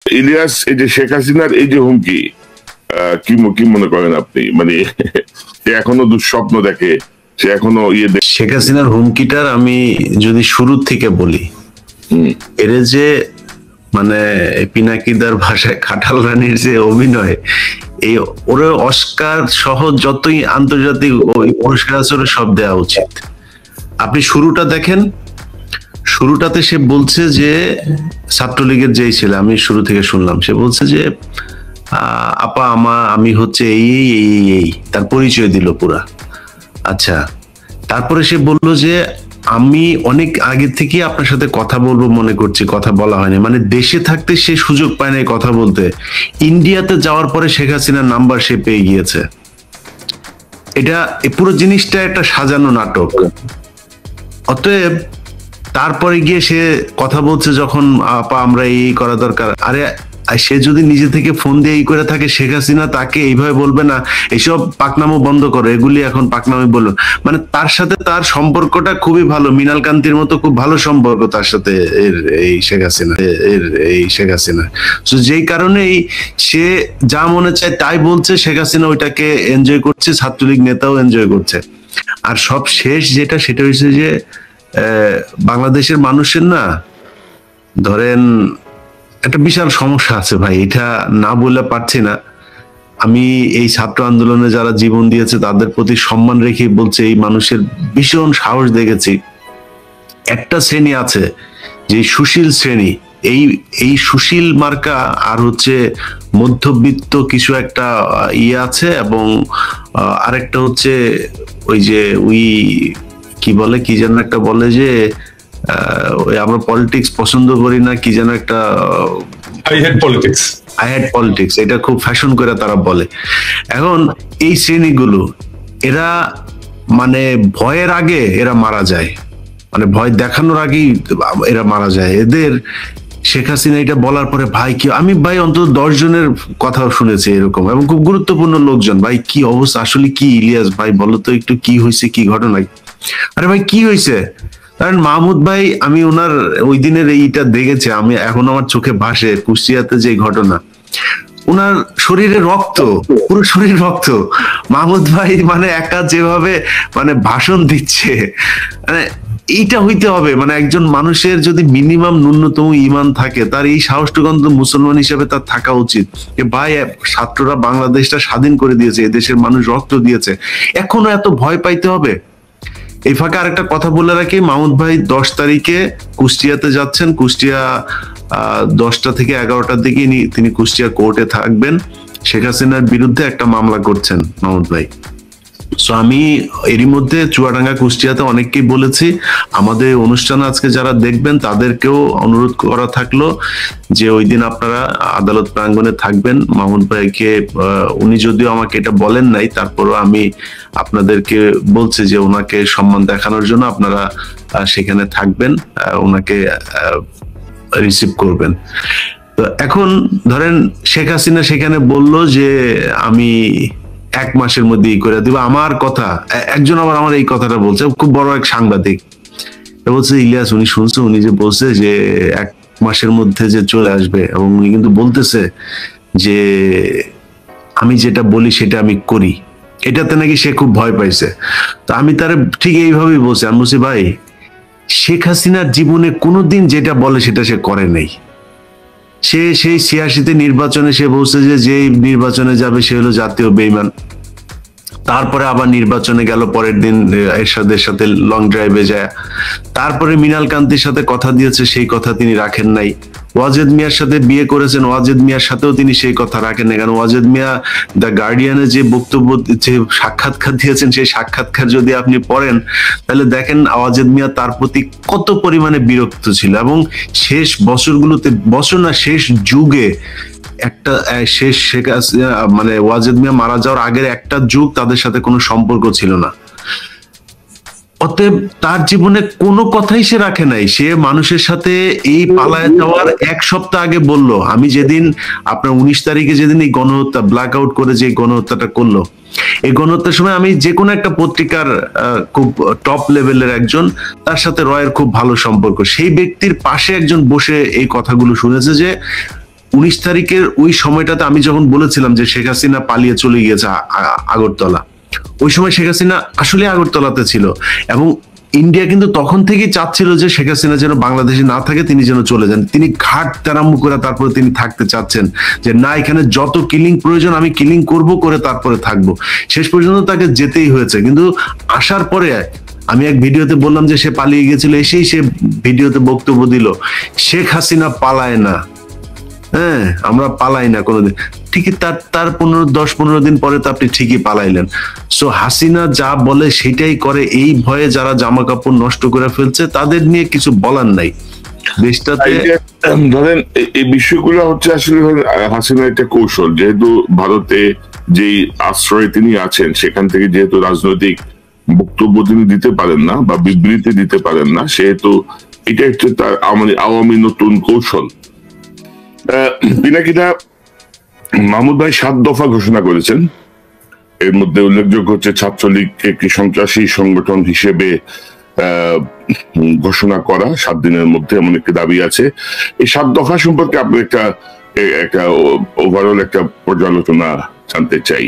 ইলিয়াস, এই যে শেখ হাসিনার এই যে হুমকি, কি মনে করেন আপনি? মানে সে এখনো দুঃস্বপ্ন দেখে, সে এখনো শেখ হাসিনার হুমকিটার আমি যদি শুরু থেকে বলি, এর যে মানে পিনাকিদার ভাষায় খাটাল রানীর যে অভিনয়, এই ওরে অস্কার সহ যতই আন্তর্জাতিক পুরস্কার আছে সব দেওয়া উচিত। আপনি শুরুটা দেখেন, শুরুটাতে সে বলছে যে ছাত্রলীগের যেই ছেলে, আমি শুরু থেকে শুনলাম, সে বলছে যে আপা আমি হচ্ছে এই তার পরিচয় দিল পুরা। আচ্ছা, তারপরে সে বলল যে আমি অনেক আগে থেকে আপনার সাথে কথা বলবো মনে করছি, কথা বলা হয়নি। মানে দেশে থাকতে সে সুযোগ পায় নাই কথা বলতে, ইন্ডিয়াতে যাওয়ার পরে শেখ হাসিনার নাম্বার সে পেয়ে গিয়েছে। এটা পুরো জিনিসটা একটা সাজানো নাটক। অতএব তারপরে গিয়ে সে কথা বলছে যখন আপা আমরা এই করা দরকার, আরে সে যদি নিজে থেকে ফোন দিয়ে এই করে থাকে, শেখ হাসিনা তাকে এইভাবে বলবে না এইসব পাকনামো বন্ধ করো, এগুলি এখন পাকনামে বলুন। মানে তার সাথে তার সম্পর্কটা খুবই ভালো, মিনাল কান্তির মতো খুব ভালো সম্পর্ক তার সাথে এই শেখ হাসিনা। তো যেই কারণেই সে যা মনে চায় তাই বলছে, শেখ হাসিনা ওইটাকে এনজয় করছে, ছাত্রলীগ নেতাও এনজয় করছে। আর সব শেষ যেটা, সেটা হচ্ছে যে বাংলাদেশের মানুষের না, ধরেন একটা বিশাল সমস্যা আছে ভাই, এটা না বলে পারছি না। আমি এই ছাত্র আন্দোলনে যারা জীবন দিয়েছে তাদের প্রতি সম্মান রেখে বলছে, এই মানুষের ভীষণ সাহস দেখেছি। একটা শ্রেণী আছে যে সুশীল শ্রেণী, এই সুশীল মার্কা আর হচ্ছে মধ্যবিত্ত কিছু একটা ইয়ে আছে, এবং আরেকটা হচ্ছে ওই যে কি বলে, কি যেন একটা বলে যে ওই আমরা পলিটিক্স পছন্দ করি না, কি যেন একটা আই হেট পলিটিক্স, এটা খুব ফ্যাশন করে তারা বলে। এখন এই শ্রেণীগুলো এরা মানে ভয়ের আগে এরা মারা যায়, মানে ভয় দেখানোর আগেই এরা মারা যায়। এদের শেখ হাসিনা এটা বলার পরে ভাই কি, আমি ভাই অন্তত 10 জনের কথা শুনেছি এরকম, এবং খুব গুরুত্বপূর্ণ লোকজন। ভাই কি অবস্থা, আসলে কি ইলিয়াস ভাই বলো তো একটু, কি হয়েছে, কি ঘটনা? আরে ভাই কি হয়েছে? কারণ মাহমুদ ভাই, আমি ওনার ওই দিনের এইটা দেখেছি, আমি এখন আমার চোখে ভাসে কুষ্টিয়াতে যে ঘটনা, ওনার শরীরে রক্ত, পুরো শরীর রক্ত। মাহমুদ ভাই মানে একা যেভাবে মানে ভাষণ দিচ্ছে, মানে এইটা হইতে হবে। মানে একজন মানুষের যদি মিনিমাম ন্যূনতম ঈমান থাকে, তার এই সাহসটুকু অন্তত মুসলমান হিসেবে তার থাকা উচিত। ভাই ছাত্ররা বাংলাদেশটা স্বাধীন করে দিয়েছে, এদেশের মানুষ রক্ত দিয়েছে, এখনো এত ভয় পাইতে হবে? এই ফাঁকে আরেকটা কথা বলে রাখি, মাহমুদ ভাই 10 তারিখে কুষ্টিয়াতে যাচ্ছেন। কুষ্টিয়া 10টা থেকে 11টার দিকে তিনি কুষ্টিয়া কোর্টে থাকবেন। শেখ হাসিনার বিরুদ্ধে একটা মামলা করছেন মাহমুদ ভাই। সো আমি এরই মধ্যে চুয়াডাঙ্গা কুষ্টিয়াতে অনেককেই বলেছি, আমাদের অনুষ্ঠান আজকে যারা দেখবেন তাদেরকেও অনুরোধ করা থাকলো যে ওই দিন আপনারা আদালত প্রাঙ্গণে থাকবেন। মাহমুদ ভাইকে, উনি যদিও আমাকে এটা বলেন নাই, তারপরও আমি আপনাদেরকে বলছি যে ওনাকে সম্মান দেখানোর জন্য আপনারা সেখানে থাকবেন, ওনাকে রিসিভ করবেন। তো এখন ধরেন শেখ হাসিনা সেখানে বলল যে আমি 1 মাসের মধ্যে করে দিব। আমার কথা একজন আবার আমার এই কথাটা বলছে, খুব বড় এক সাংবাদিক, বলছে ইলিয়াস উনি শুনছে, উনি যে বলছে যে 1 মাসের মধ্যে যে চলে আসবে, এবং উনি কিন্তু বলতেছে যে আমি যেটা বলি সেটা আমি করি। এটাতে নাকি সে খুব ভয় পাইছে। তো আমি তার ঠিক এইভাবেই বলছি, আমি বলছি ভাই শেখ হাসিনার জীবনে কোনোদিন যেটা বলে সেটা সে করে নাই। সে সেই 86-তে নির্বাচনে সে বলছে যে নির্বাচনে যাবে সে হলো জাতীয় বেঈমান। তারপরে আবার নির্বাচনে গেল, পরের দিন এরশাদের সাথে লং ড্রাইভে যায়। তারপরে মিনাল কান্তির সাথে কথা দিয়েছে, সেই কথা তিনি রাখেন নাই। ওয়াজেদ মিয়ার সাথে বিয়ে করেছেন, ওয়াজেদ মিয়ার সাথেও তিনি সেই কথা রাখেন না। কারণ ওয়াজেদ মিয়া দ্য গার্ডিয়ানে যে বক্তব্য, যে সাক্ষাৎকার দিয়েছেন, সেই সাক্ষাৎকার যদি আপনি পড়েন তাহলে দেখেন ওয়াজেদ মিয়া তার প্রতি কত পরিমাণে বিরক্ত ছিল। এবং শেষ বছরগুলোতে, বছর না শেষ যুগে একটা শেষ শেখ হাসিনা মানে ওয়াজেদ মিয়া মারা যাওয়ার আগের একটা যুগ তাদের সাথে কোনো সম্পর্ক ছিল না। অতএব তার জীবনে কোনো কথাই সে রাখে নাই। সে মানুষের সাথে এই পালায় যাওয়ার 1 সপ্তাহ আগে বলল, আমি যেদিন আপনার 19 তারিখে যেদিন এই গণহত্যা ব্ল্যাক আউট করে যে গণহত্যাটা করলো, এই গণহত্যার সময় আমি যে কোনো একটা পত্রিকার খুব টপ লেভেলের একজন, তার সাথে রয়ের খুব ভালো সম্পর্ক, সেই ব্যক্তির পাশে একজন বসে এই কথাগুলো শুনেছে যে 19 তারিখের ওই সময়টাতে আমি যখন বলেছিলাম যে শেখ হাসিনা পালিয়ে চলে গিয়েছে আগরতলা, ওই সময় শেখ হাসিনা আসলে আগরতলাতে ছিল এবং ইন্ডিয়া কিন্তু তখন থেকেই চাচ্ছিল যে শেখ হাসিনা যেন বাংলাদেশে না থাকে, তিনি যেন চলে যান। তিনি ঘাট তেরাম্মু করে তারপরে তিনি থাকতে চাচ্ছেন যে না, এখানে যত কিলিং প্রয়োজন আমি কিলিং করব, করে তারপরে থাকবো। শেষ পর্যন্ত তাকে যেতেই হয়েছে। কিন্তু আসার পরে আমি এক ভিডিওতে বললাম যে সে পালিয়ে গেছিল, এসেই সে ভিডিওতে বক্তব্য দিল শেখ হাসিনা পালায় না, হ্যাঁ আমরা পালাই না কোনোদিন। ঠিকই তার 10-15 দিন পরে তো আপনি ঠিকই পালাইলেন। সো হাসিনা যা বলে সেটাই করে, এই ভয়ে যারা জামা কাপড় নষ্ট করে ফেলছে তাদের নিয়ে কিছু বলার নাই দেশটাতে। ধরেন এই বিষয়গুলো হচ্ছে আসলে হাসিনা একটা কৌশল, যেহেতু ভারতে যেই আশ্রয়ে তিনি আছেন সেখান থেকে যেহেতু রাজনৈতিক বক্তব্য তিনি দিতে পারেন না বা বিবৃতি দিতে পারেন না, সেহেতু এটা হচ্ছে তার আওয়ামী নতুন কৌশল। পিনাকিদা, মাহমুদ ভাই 7 দফা ঘোষণা করেছেন। এর মধ্যে উল্লেখযোগ্য হচ্ছে ছাত্রলীগকে একটি সন্ত্রাসী সংগঠন হিসেবে ঘোষণা করা 7 দিনের মধ্যে, এমন একটি দাবি আছে। এই 7 দফা সম্পর্কে আপনি একটা ওভারঅল একটা পর্যালোচনা জানতে চাই।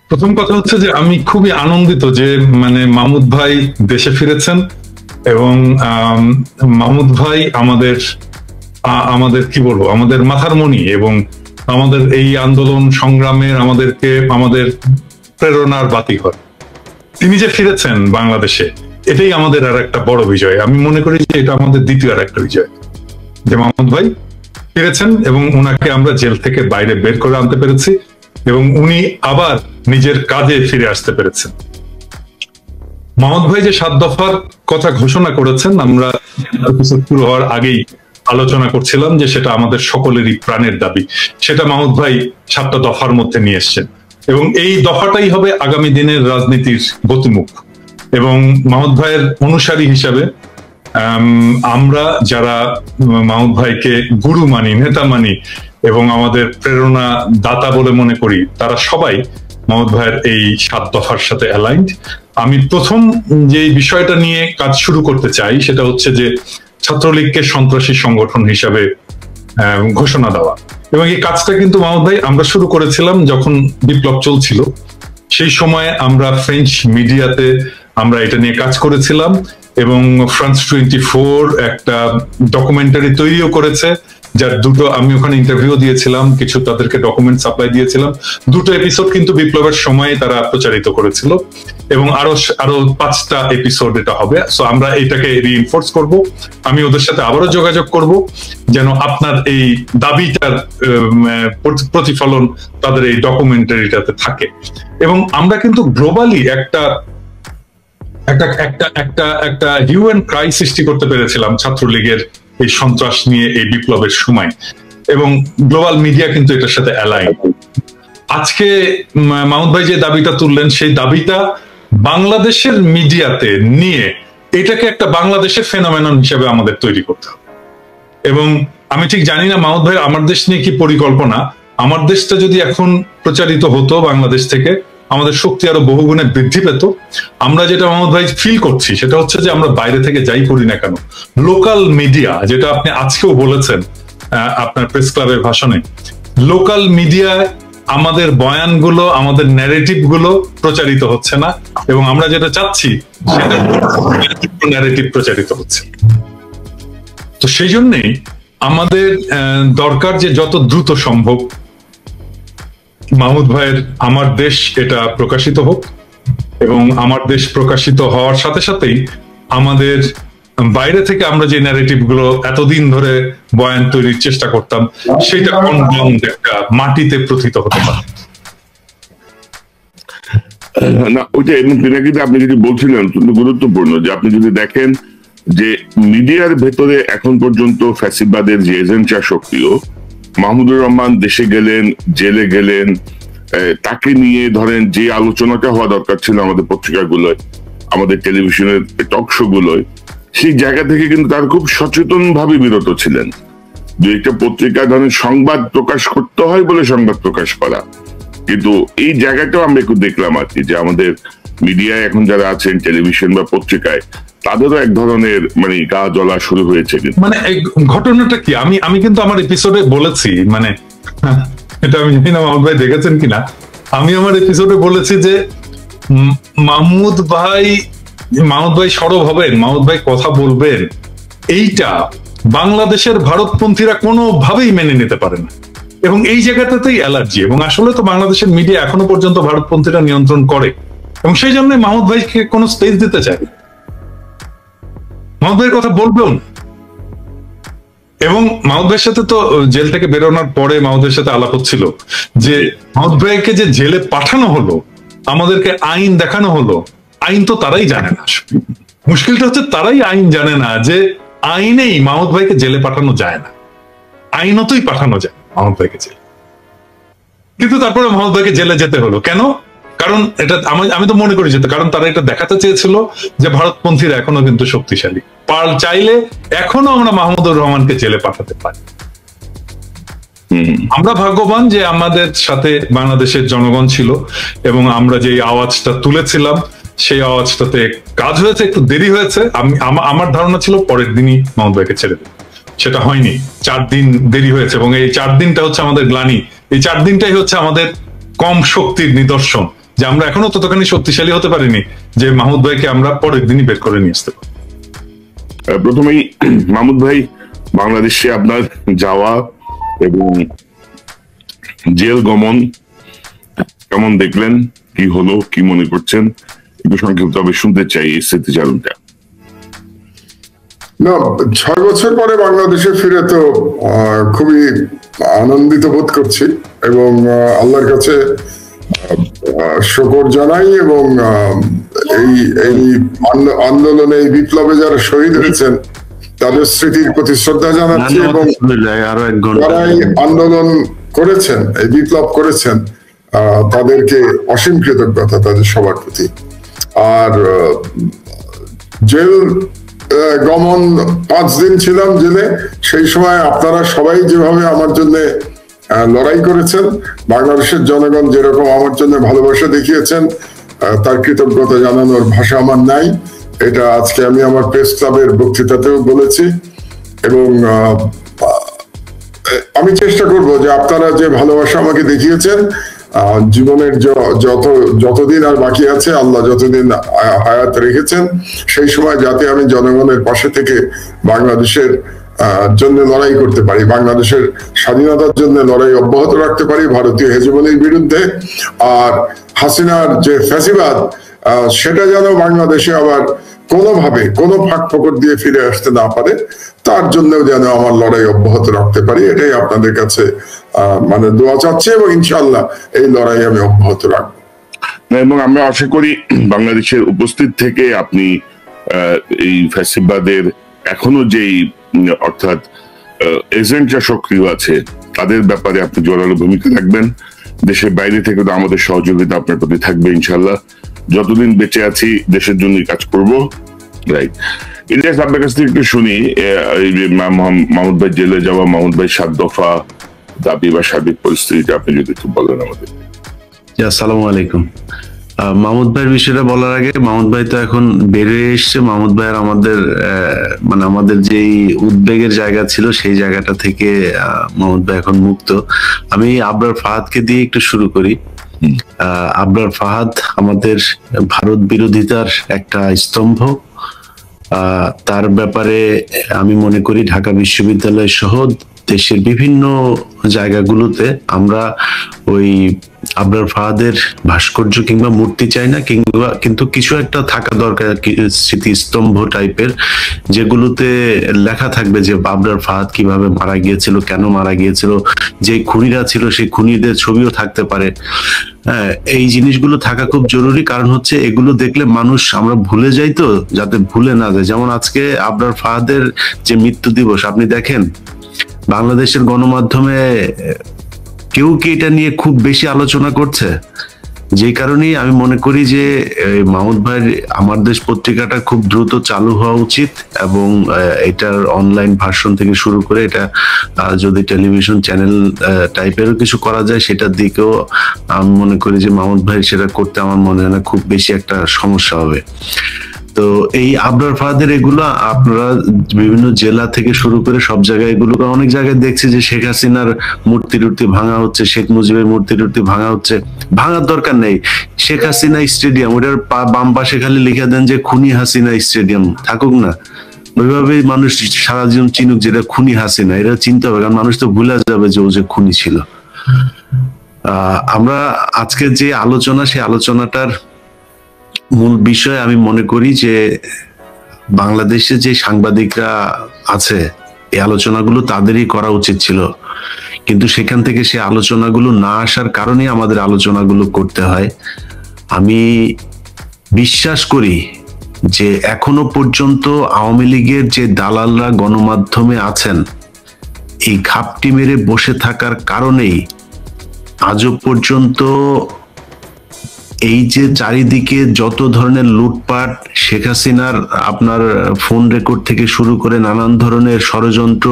প্রথম কথা হচ্ছে যে আমি খুবই আনন্দিত যে মানে মাহমুদ ভাই দেশে ফিরেছেন এবং মাহমুদ ভাই আমাদের কি বলবো, আমাদের মাথার মণি এবং আমাদের এই আন্দোলন সংগ্রামের আমাদের প্রেরণার বাতিঘর। তিনি যে ফিরেছেন বাংলাদেশে, এটাই আমাদের আর একটা বড় বিজয়। আমি মনে করি যে এটা আমাদের দ্বিতীয় আর একটা বিজয়, যে মাহমুদ ভাই ফিরেছেন এবং উনাকে আমরা জেল থেকে বাইরে বের করে আনতে পেরেছি এবং উনি আবার নিজের কাজে ফিরে আসতে পেরেছেন। মাহমুদ ভাই যে 7 দফার কথা ঘোষণা করেছেন, আমরা শুরু হওয়ার আগেই আলোচনা করছিলাম যে সেটা আমাদের সকলেরই প্রাণের দাবি। সেটা মাহমুদ ভাই 7টা দফার মধ্যে নিয়ে এসছেন এবং এই দফাটাই হবে আগামী দিনের রাজনীতির গতিমুখ। এবং মাহমুদ ভাইয়ের অনুসারী হিসাবে আমরা যারা মাহমুদ ভাইকে গুরু মানি, নেতা মানি এবং আমাদের প্রেরণা দাতা বলে মনে করি, তারা সবাই মাহমুদ ভাইয়ের এই 7 দফার সাথে অ্যালাইন্ড। আমি প্রথম যে বিষয়টা নিয়ে কাজ শুরু করতে চাই সেটা হচ্ছে যে ছাত্রলীগকে সন্ত্রাসী সংগঠন হিসাবে ঘোষণা দেওয়া। এবং এই কাজটা কিন্তু মাহমুদ ভাই আমরা শুরু করেছিলাম যখন বিপ্লব চলছিল। সেই সময় আমরা ফ্রেঞ্চ মিডিয়াতে আমরা এটা নিয়ে কাজ করেছিলাম এবং ফ্রান্স 24 একটা ডকুমেন্টারি তৈরিও করেছে, যার 2টো আমি ওখানে ইন্টারভিউ দিয়েছিলাম, কিছু তাদেরকে ডকুমেন্ট সাপ্লাই দিয়েছিলাম। 2টো এপিসোড কিন্তু বিপ্লবের সময় তারা প্রচারিত করেছিল এবং আরো 5টা এপিসোড এটা হবে। সো আমরা এটাকে রিইনফোর্স করব। আমি ওদের সাথে আবারও যোগাযোগ করব যেন আপনার এই দাবিটার প্রতিফলন তাদের এই ডকুমেন্টারিটাতে থাকে। এবং আমরা কিন্তু গ্লোবালি একটা হিউম্যান ক্রাই সৃষ্টি করতে পেরেছিলাম ছাত্রলীগের এই সন্ত্রাস নিয়ে এই বিপ্লবের সময়, এবং গ্লোবাল মিডিয়া কিন্তু এটার সাথে অ্যালাইন। আজকে মাহমুদ ভাই যে দাবিটা তুললেন, সেই দাবিটা বাংলাদেশের মিডিয়াতে নিয়ে এটাকে একটা বাংলাদেশের ফেনোমেনন হিসেবে আমাদের তৈরি করতে হবে। এবং আমি ঠিক জানি না মাহমুদ ভাই আমার দেশ নিয়ে কি পরিকল্পনা। আমার দেশটা যদি এখন প্রচারিত হতো বাংলাদেশ থেকে, আমাদের শক্তি আরো বহুগুণে বৃদ্ধি পেত। আমরা যেটা মাহমুদ ভাই ফিল করছি সেটা হচ্ছে যে আমরা বাইরে থেকে যাই করি না কেন, লোকাল মিডিয়া, যেটা আপনি আজকেও বলেছেন আপনার প্রেস ক্লাবের ভাষণে, লোকাল মিডিয়ায় আমাদের বয়ানগুলো, আমাদের ন্যারেটিভ গুলো প্রচারিত হচ্ছে না এবং আমরা যেটা চাচ্ছি সেটা ন্যারেটিভ প্রচারিত হচ্ছে। তো সেই জন্যেই আমাদের দরকার যে যত দ্রুত সম্ভব মাহমুদ ভাইয়ের আমার দেশ এটা প্রকাশিত হোক, এবং আমার দেশ প্রকাশিত হওয়ার সাথে সাথেই আমাদের বাইরে থেকে আমরা যে ন্যারেটিভ গুলো এতদিন ধরে বয়ান তৈরির চেষ্টা করতাম সেটা কনফার্মড একটা মাটিতে প্রথিত হতে পারে। না, ওইটা কিন্তু আপনি যদি বলছিলেন অত্যন্ত গুরুত্বপূর্ণ, যে আপনি যদি দেখেন যে মিডিয়ার ভেতরে এখন পর্যন্ত ফ্যাসিবাদের যে এজেন্টরা সক্রিয়, মাহমুদুর রহমান দেশে গেলেন, জেলে গেলেন, তাকে নিয়ে ধরেন যে আলোচনাটা হওয়া দরকার ছিল আমাদের পত্রিকাগুলোয়, আমাদের টেলিভিশনের টক শো গুলোয়, সেই জায়গা থেকে কিন্তু তার খুব সচেতন ভাবে বিরত ছিলেন। যে একটা পত্রিকা ধরেন সংবাদ প্রকাশ করতে হয় বলে সংবাদ প্রকাশ করা, কিন্তু এই জায়গাটাও আমরা একটু দেখলাম আর কি, যে আমাদের মিডিয়ায় এখন যারা আছেন টেলিভিশন বা পত্রিকায়, তাদেরও এক ধরনের মানে গা জ্বলা শুরু হয়েছে। কিন্তু মানে এই ঘটনাটা কি, আমি কিন্তু আমার এপিসোডে বলেছি, মানে এটা আমি জানি না মাহমুদ ভাই দেখেছেন কিনা, আমি আমার এপিসোডে বলেছি যে মাহমুদ ভাই সরব হবেন, মাহমুদ ভাই কথা বলবেন, এইটা বাংলাদেশের ভারতপন্থীরা কোনোভাবেই মেনে নিতে পারে না, এবং এই জায়গাটাতেই অ্যালার্জি। এবং আসলে তো বাংলাদেশের মিডিয়া এখনো পর্যন্ত ভারতপন্থীরা নিয়ন্ত্রণ করে, এবং সেই জন্য মাহমুদ ভাইকে কোনো স্পেস দিতে চায়, মাহমুদ ভাইয়ের কথা বলবেন। এবং মাহমুদ ভাইয়ের সাথে তো জেল থেকে বেরোনোর পরে মাহমুদ ভাইয়ের সাথে আলাপ হচ্ছিল যে মাহমুদ ভাইকে যে জেলে পাঠানো হলো, আমাদেরকে আইন দেখানো হলো, আইন তো তারাই জানে না। মুশকিলটা হচ্ছে তারাই আইন জানে না, যে আইনেই মাহমুদ ভাইকে জেলে পাঠানো যায় না, আইনতই পাঠানো যায় মাহমুদ ভাইকে জেলে। কিন্তু তারপরে মাহমুদ ভাইকে জেলে যেতে হলো কেন? কারণ এটা আমি তো মনে করি যেত, কারণ তারা এটা দেখাতে চেয়েছিল যে ভারতপন্থীরা এখনো কিন্তু শক্তিশালী, চাইলে এখনো আমরা মাহমুদুর রহমানকে জেলে পাঠাতে পারি। আমরা ভাগ্যবান যে আমাদের সাথে বাংলাদেশের জনগণ ছিল, এবং আমরা যে আওয়াজটা তুলেছিলাম সেই আওয়াজটাতে কাজ হয়েছে, একটু দেরি হয়েছে। আমার ধারণা ছিল পরের দিনই মাহমুদ ভাইকে ছেড়ে দেবে, সেটা হয়নি, 4 দিন দেরি হয়েছে। এবং এই 4 দিনটা হচ্ছে আমাদের গ্লানি, এই 4 দিনটাই হচ্ছে আমাদের কম শক্তির নিদর্শন, যে আমরা এখনো ততখানি শক্তিশালী হতে পারিনি যে মাহমুদ ভাইকে আমরা পরের দিনই বের করে নিয়ে আসতে পারি। প্রথমেই মাহমুদ ভাই, বাংলাদেশে আপনার যাওয়া এবং জেল গমন কেমন দেখলেন, কি হলো, কি মনে করছেন, একটু সংক্ষিপ্ত ভাবে শুনতে চাই এই স্মৃতিচারণটা। না, 6 বছর পরে বাংলাদেশে ফিরে তো খুবই আনন্দিত বোধ করছি, এবং আল্লাহর কাছে শুকর জানাই, এবং এই আন্দোলনে, এই বিপ্লবে যারা শহীদ হয়েছেন তাদের স্মৃতির প্রতি শ্রদ্ধা জানাচ্ছি, এবং যারাই আন্দোলন করেছেন, এই বিপ্লব করেছেন, তাদেরকে অসীম কৃতজ্ঞতা তাদের সবার প্রতি। আর জেল গমন 5 দিন ছিলাম জেলে, সেই সময় আপনারা সবাই যেভাবে আমার জন্য লড়াই করেছেন, বাংলাদেশের জনগণ যেরকম আমার জন্য ভালোবাসা দেখিয়েছেন, তার কৃতজ্ঞতা জানানোর ভাষা আমার নাই। এটা আজকে আমি আমার প্রেস ক্লাবের বক্তৃতাতেও বলেছি, এবং আমি চেষ্টা করব যে আপনারা যে ভালোবাসা আমাকে দেখিয়েছেন, জীবনের যতদিন আর বাকি আছে, আল্লাহ যতদিন হায়াত রেখেছেন, সেই সময় যাতে আমি জনগণের পাশে থেকে বাংলাদেশের জন্য লড়াই করতে পারি, বাংলাদেশের স্বাধীনতার জন্য লড়াই অব্যাহত রাখতে পারি ভারতীয় হেজমনির বিরুদ্ধে। আর হাসিনার যে ফ্যাসিবাদ, সেটা যেন বাংলাদেশে আবার কোনোভাবে কোনো ফাঁক ফোকর দিয়ে ফিরে আসতে না পারে, তার জন্যও যেন আমার লড়াই অব্যাহত রাখতে পারি, এটাই আপনাদের কাছে মানে দোয়া চাচ্ছি, এবং ইনশাআল্লাহ এই লড়াই আমি অব্যাহত রাখবো। এবং আমরা আশা করি বাংলাদেশের উপস্থিত থেকে আপনি এই ফ্যাসিবাদের এখনো যেই অর্থাৎ এজেন্টরা সক্রিয় আছে তাদের ব্যাপারে আপনি জোরালো ভূমিকা রাখবেন। দেশের বাইরে থেকে তো আমাদের সহযোগিতা আপনার প্রতি থাকবে ইনশাল্লাহ। যতদিন বেঁচে আছি দেশের জন্য কাজ করব। রাইট, ইলিয়াস, আপনার কাছ থেকে একটু শুনি, মাহমুদ ভাই জেলে যাওয়া, মাহমুদ ভাই 7 দফা দাবি বা সার্বিক পরিস্থিতিটা আপনি যদি একটু বলেন আমাদের। আসসালামু আলাইকুম। মাহমুদ ভাইয়ের বিষয়টা বলার আগে, মাহমুদ ভাই তো এখন বেরিয়ে এসছে, মাহমুদ ভাইয়ের আমাদের যেই উদ্বেগের জায়গা ছিল সেই জায়গাটা থেকে মাহমুদ ভাই এখন মুক্ত। আমি আবরার ফাহাদকে দিয়ে একটু শুরু করি। আবরার ফাহাদ আমাদের ভারত বিরোধিতার একটা স্তম্ভ। তার ব্যাপারে আমি মনে করি ঢাকা বিশ্ববিদ্যালয় সহ দেশের বিভিন্ন জায়গাগুলোতে আমরা ওই আবরার ফাহাদের ভাস্কর্য কিংবা মূর্তি চাই না, কিন্তু কিছু একটা থাকা দরকার, স্মৃতিস্তম্ভ টাইপের, যেগুলোতে লেখা থাকবে যে আবরার ফাহাদ কিভাবে মারা গিয়েছিল, কেন মারা গিয়েছিল, যে খুনিরা ছিল সেই খুনিদের ছবিও থাকতে পারে। হ্যাঁ, এই জিনিসগুলো থাকা খুব জরুরি, কারণ হচ্ছে এগুলো দেখলে মানুষ, আমরা ভুলে যাই তো, যাতে ভুলে না যায়। যেমন আজকে আবরার ফাহাদের যে মৃত্যু দিবস, আপনি দেখেন বাংলাদেশের গণমাধ্যমে কেউ কি এটা নিয়ে খুব বেশি আলোচনা করছে? যে কারণেই আমি মনে করি যে মাহমুদ ভাইয়ের আমার দেশ পত্রিকাটা খুব দ্রুত চালু হওয়া উচিত, এবং এটার অনলাইন ভার্সন থেকে শুরু করে এটা যদি টেলিভিশন চ্যানেল টাইপেরও কিছু করা যায় সেটার দিকেও আমি মনে করি যে মাহমুদ ভাই সেটা করতে আমার মনে হয় না খুব বেশি একটা সমস্যা হবে। তো এই আবরার ফাহাদের এগুলো আপনারা বিভিন্ন জেলা থেকে শুরু করে সব জায়গায় এগুলো অনেক জায়গায় দেখছি যে শেখ হাসিনার মূর্তি টুর্তি ভাঙা হচ্ছে, শেখ মুজিবের মূর্তি টুর্তি ভাঙা হচ্ছে। ভাঙার দরকার নেই, শেখ হাসিনা স্টেডিয়াম ওটার বাম পাশে খালি লিখে দেন যে খুনি হাসিনা স্টেডিয়াম থাকুক না, ওইভাবে মানুষ সারা জীবন চিনুক যেটা খুনি হাসিনা, এটা চিনতে হবে, কারণ মানুষ তো ভুলে যাবে যে ও যে খুনি ছিল। আমরা আজকে যে আলোচনা, সেই আলোচনাটার মূল বিষয় আমি মনে করি যে বাংলাদেশে যে সাংবাদিকরা আছে এই আলোচনাগুলো তাদেরই করা উচিত ছিল, কিন্তু সেখান থেকে সে আলোচনাগুলো না আসার কারণে আমাদের আলোচনাগুলো করতে হয়। আমি বিশ্বাস করি যে এখনো পর্যন্ত আওয়ামী লীগের যে দালালরা গণমাধ্যমে আছেন এই ঘাপটি মেরে বসে থাকার কারণেই আজও পর্যন্ত এই যে চারিদিকে যত ধরনের লুটপাট, শেখ হাসিনার আপনার ফোন রেকর্ড থেকে শুরু করে নানান ধরনের ষড়যন্ত্র,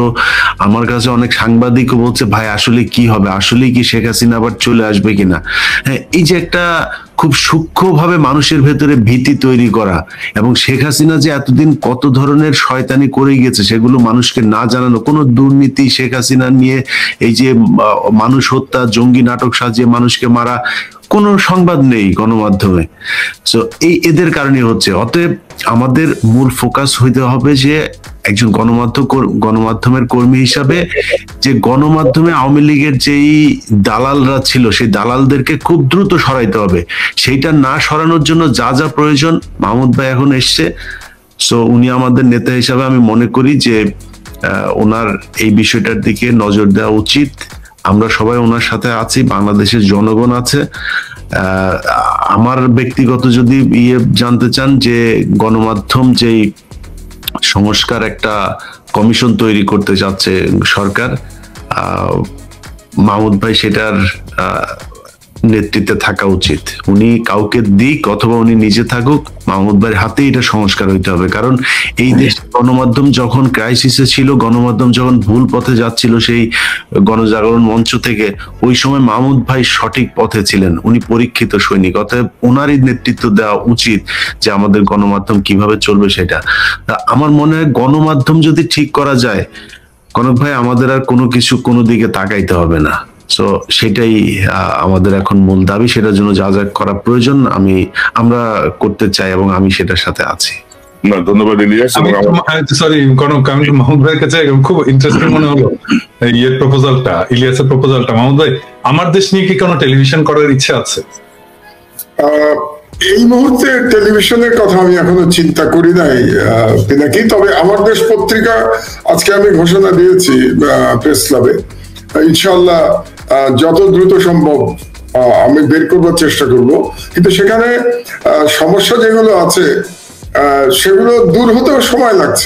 আমার কাছে অনেক সাংবাদিকও বলছে ভাই আসলে কি হবে, আসলে কি শেখ হাসিনা আবার চলে আসবে কিনা। হ্যাঁ, এই যে একটা খুব সূক্ষ্মভাবে মানুষের ভেতরে ভীতি তৈরি করা, এবং শেখ হাসিনা যে এতদিন কত ধরনের শয়তানি করে গেছে সেগুলো মানুষকে না জানানো, কোনো দুর্নীতি শেখ হাসিনা নিয়ে এই যে মানুষ হত্যা, জঙ্গি নাটক সাজিয়ে মানুষকে মারা, কোনো সংবাদ নেই গণমাধ্যমে। সো এদের কারণে হচ্ছে। অতএব আমাদের মূল ফোকাস হইতে হবে যে একজন গণমাধ্যমের কর্মী হিসাবে যে গণমাধ্যমে আওয়ামী লীগের যেই দালালরা ছিল সেই দালালদেরকে খুব দ্রুত সরাইতে হবে। সেইটা না সরানোর জন্য যা যা প্রয়োজন মাহমুদ ভাই এখন এসছে, সো উনি আমাদের নেতা হিসাবে আমি মনে করি যে ওনার এই বিষয়টার দিকে নজর দেওয়া উচিত। আমরা সবাই ওনার সাথে আছি, বাংলাদেশের জনগণ আছে। আমার ব্যক্তিগত যদি জানতে চান যে গণমাধ্যম যেই সংস্কার একটা কমিশন তৈরি করতে যাচ্ছে সরকার, মাহমুদ ভাই সেটার নেতৃত্বে থাকা উচিত। উনি কাউকে দিক অথবা উনি নিজে থাকুক, মাহমুদ ভাইয়ের হাতে এটা সংস্কার হইতে হবে। কারণ এই দেশে গণমাধ্যম যখন ক্রাইসিসে ছিল, গণমাধ্যম যখন ভুল পথে যাচ্ছিল সেই গণজাগরণ মঞ্চ থেকে, ওই সময় মাহমুদ ভাই সঠিক পথে ছিলেন, উনি পরীক্ষিত সৈনিক। অতএব ওনারই নেতৃত্ব দেওয়া উচিত যে আমাদের গণমাধ্যম কিভাবে চলবে সেটা। আমার মনে হয় গণমাধ্যম যদি ঠিক করা যায় কনক ভাই, আমাদের আর কোনো কিছু কোনো দিকে তাকাইতে হবে না। সো সেটাই আমাদের এখন মূল দাবি। সেটার জন্য যা যা করা প্রয়োজন আমরা করতে চাই এবং আমি সেটার সাথে আছি। না, ধন্যবাদ ইলিয়াস। সরি কনক, আমি মাহমুদ ভাইয়ের কাছে খুব ইন্টারেস্টিং মনে হলো ইলিয়াসের প্রপোজালটা। মাহমুদ ভাই, আমার দেশ নিয়ে কি কোনো টেলিভিশন করার ইচ্ছে আছে? এই মুহূর্তে টেলিভিশনের কথা আমি এখনো চিন্তা করি নাই পিনাকি, তবে আমার দেশ পত্রিকা আজকে আমি ঘোষণা দিয়েছি প্রেস ক্লাবে, ইনশাআল্লাহ যত দ্রুত সম্ভব আমি বের করবার চেষ্টা করব। কিন্তু সেখানে সমস্যা যেগুলো আছে সেগুলো দূর হতেও সময় লাগছে।